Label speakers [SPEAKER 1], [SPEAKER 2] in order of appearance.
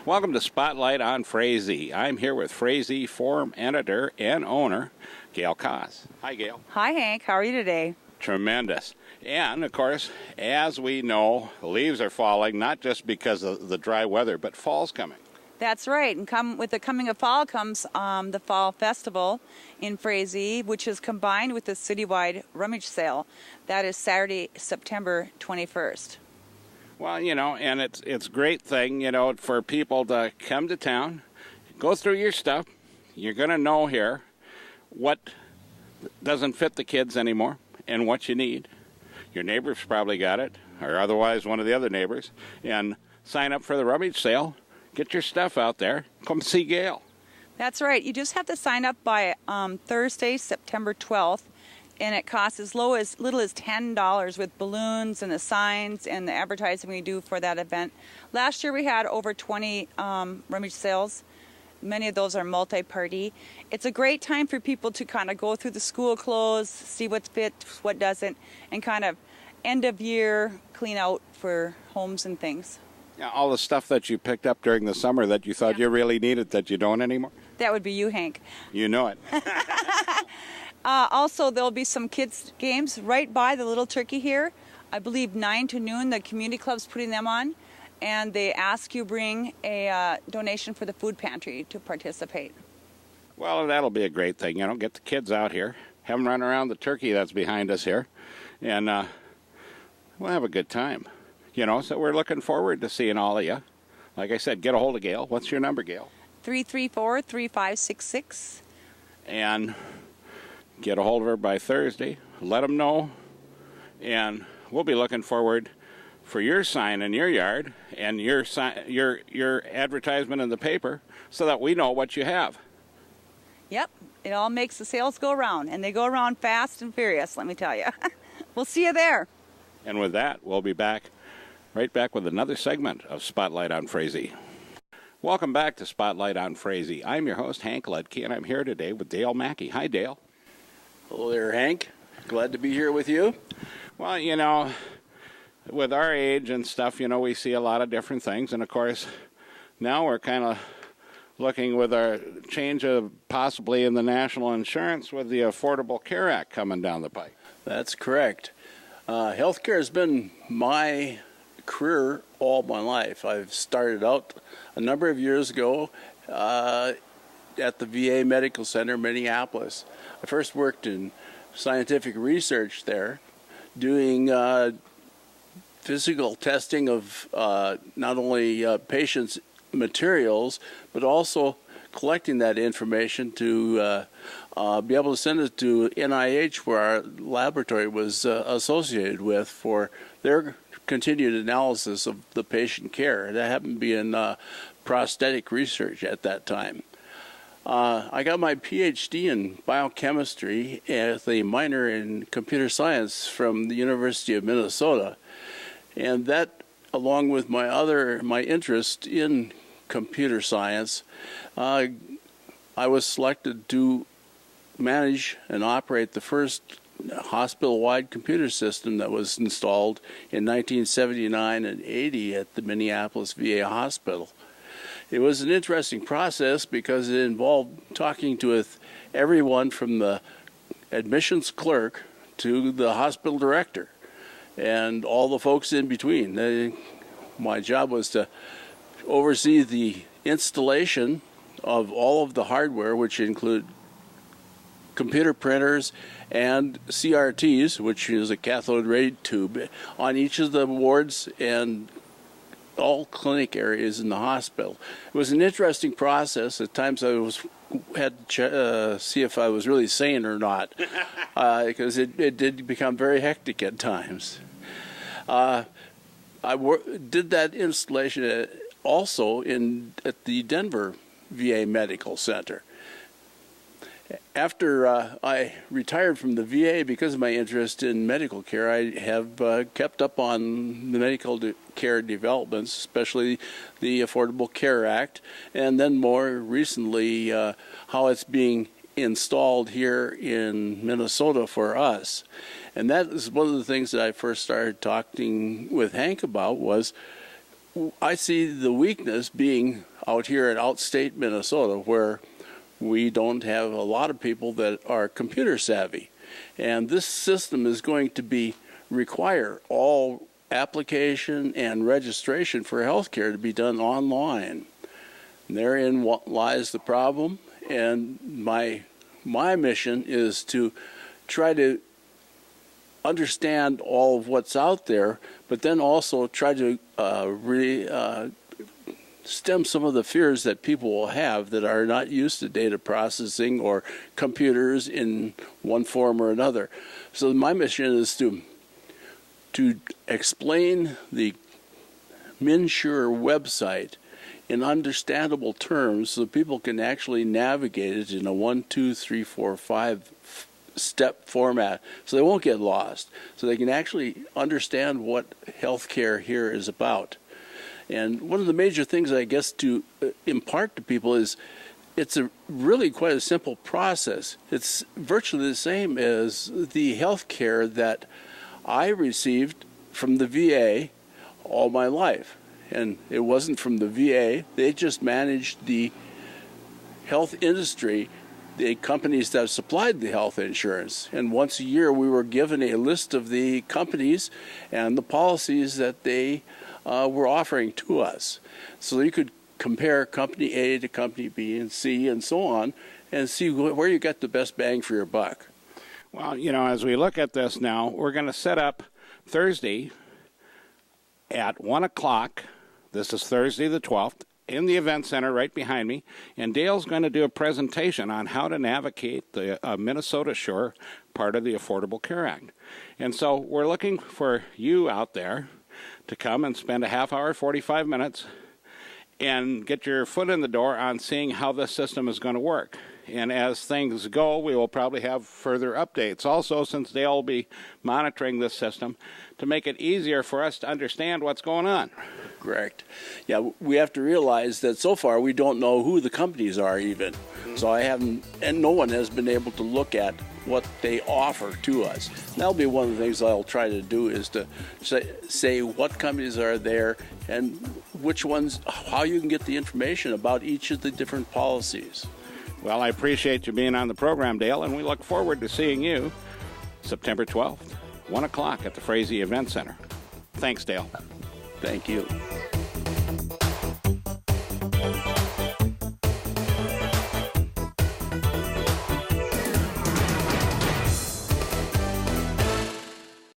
[SPEAKER 1] Welcome to Spotlight on Frazee. I'm here with Frazee Forum Editor and Owner, Gail Koss. Hi, Gail.
[SPEAKER 2] Hi, Hank. How are you today?
[SPEAKER 1] Tremendous. And, of course, as we know, leaves are falling, not just because of the dry weather, but fall's coming.
[SPEAKER 2] That's right. And with the coming of fall comes the Fall Festival in Frazee, which is combined with the citywide rummage sale. That is Saturday, September 21st.
[SPEAKER 1] Well, and it's a great thing, for people to come to town, go through your stuff. You're going to know here what doesn't fit the kids anymore and what you need. Your neighbor's probably got it, or otherwise one of the other neighbors, and sign up for the rummage sale. Get your stuff out there. Come see Gail.
[SPEAKER 2] That's right. You just have to sign up by Thursday, September 12th. And it costs as little as $10 with balloons and the signs and the advertising we do for that event. Last year we had over 20 rummage sales. Many of those are multi-party. It's a great time for people to kind of go through the school clothes, see what fits, what doesn't, and kind of end of year clean out for homes and things.
[SPEAKER 1] Yeah, all the stuff that you picked up during the summer that you thought you really needed that you don't anymore?
[SPEAKER 2] That would be you, Hank.
[SPEAKER 1] You know it.
[SPEAKER 2] Also, there'll be some kids' games right by the Little Turkey here. I believe 9 to noon, the community club's putting them on. And they ask you bring a donation for the food pantry to participate.
[SPEAKER 1] Well, that'll be a great thing. Get the kids out here, have them run around the turkey that's behind us here, and we'll have a good time. So we're looking forward to seeing all of you. Like I said, get a hold of Gail. What's your number, Gail?
[SPEAKER 2] 334-3566.
[SPEAKER 1] And get a hold of her by Thursday. Let them know. And we'll be looking forward for your sign in your yard and your advertisement in the paper so that we know what you have.
[SPEAKER 2] Yep. It all makes the sales go around. And they go around fast and furious, let me tell you. We'll see you there.
[SPEAKER 1] And with that, we'll be right back with another segment of Spotlight on Frazee. Welcome back to Spotlight on Frazee. I'm your host, Hank Ledke, and I'm here today with Dale Mackey. Hi, Dale.
[SPEAKER 3] Hello there, Hank. Glad to be here with you.
[SPEAKER 1] Well, with our age and stuff, we see a lot of different things. And, of course, now we're kind of looking with our change of possibly in the national insurance with the Affordable Care Act coming down the pike.
[SPEAKER 3] That's correct. Healthcare has been my career all my life. I've started out a number of years ago at the VA Medical Center, Minneapolis. I first worked in scientific research there, doing physical testing of not only patients' materials, but also collecting that information to be able to send it to NIH, where our laboratory was associated with, for their continued analysis of the patient care. That happened to be in prosthetic research at that time. I got my PhD in biochemistry with a minor in computer science from the University of Minnesota. And that, along with my interest in computer science, I was selected to manage and operate the first hospital-wide computer system that was installed in 1979 and 80 at the Minneapolis VA hospital. It was an interesting process because it involved talking with everyone from the admissions clerk to the hospital director and all the folks in between. My job was to oversee the installation of all of the hardware, which include computer printers and CRTs, which is a cathode ray tube, on each of the wards and all clinic areas in the hospital. It was an interesting process. At times I had to see if I was really sane or not, because it did become very hectic at times. I did that installation also at the Denver VA Medical Center. After I retired from the VA, because of my interest in medical care, I have kept up on the medical care developments, especially the Affordable Care Act, and then more recently how it's being installed here in Minnesota for us. And that is one of the things that I first started talking with Hank about. Was I see the weakness being out here in outstate Minnesota, where we don't have a lot of people that are computer savvy. And this system is going to require all application and registration for healthcare to be done online. And therein lies the problem. And my mission is to try to understand all of what's out there, but then also try to stem some of the fears that people will have that are not used to data processing or computers in one form or another. So my mission is to explain the MNSure website in understandable terms so people can actually navigate it in a 1, 2, 3, 4, 5 step format so they won't get lost, so they can actually understand what healthcare here is about. And one of the major things, I guess, to impart to people is it's really quite a simple process. It's virtually the same as the health care that I received from the VA all my life. And it wasn't from the VA. They just managed the health industry, the companies that supplied the health insurance. And once a year, we were given a list of the companies and the policies that they were offering to us. So you could compare company A to company B and C and so on and see where you get the best bang for your buck.
[SPEAKER 1] Well, as we look at this now, we're going to set up Thursday at 1 o'clock. This is Thursday the 12th in the event center right behind me. And Dale's going to do a presentation on how to navigate the MNSure part of the Affordable Care Act. And so we're looking for you out there to come and spend a half hour, 45 minutes, and get your foot in the door on seeing how this system is going to work. And as things go, we will probably have further updates. Also, since they'll be monitoring this system, to make it easier for us to understand what's going on.
[SPEAKER 3] Correct. Yeah, we have to realize that so far we don't know who the companies are even. So and no one has been able to look at what they offer to us. That'll be one of the things I'll try to do, is to say what companies are there and which ones, how you can get the information about each of the different policies.
[SPEAKER 1] Well, I appreciate you being on the program, Dale, and we look forward to seeing you September 12th, 1 o'clock at the Frazee Event Center. Thanks, Dale.
[SPEAKER 3] Thank you.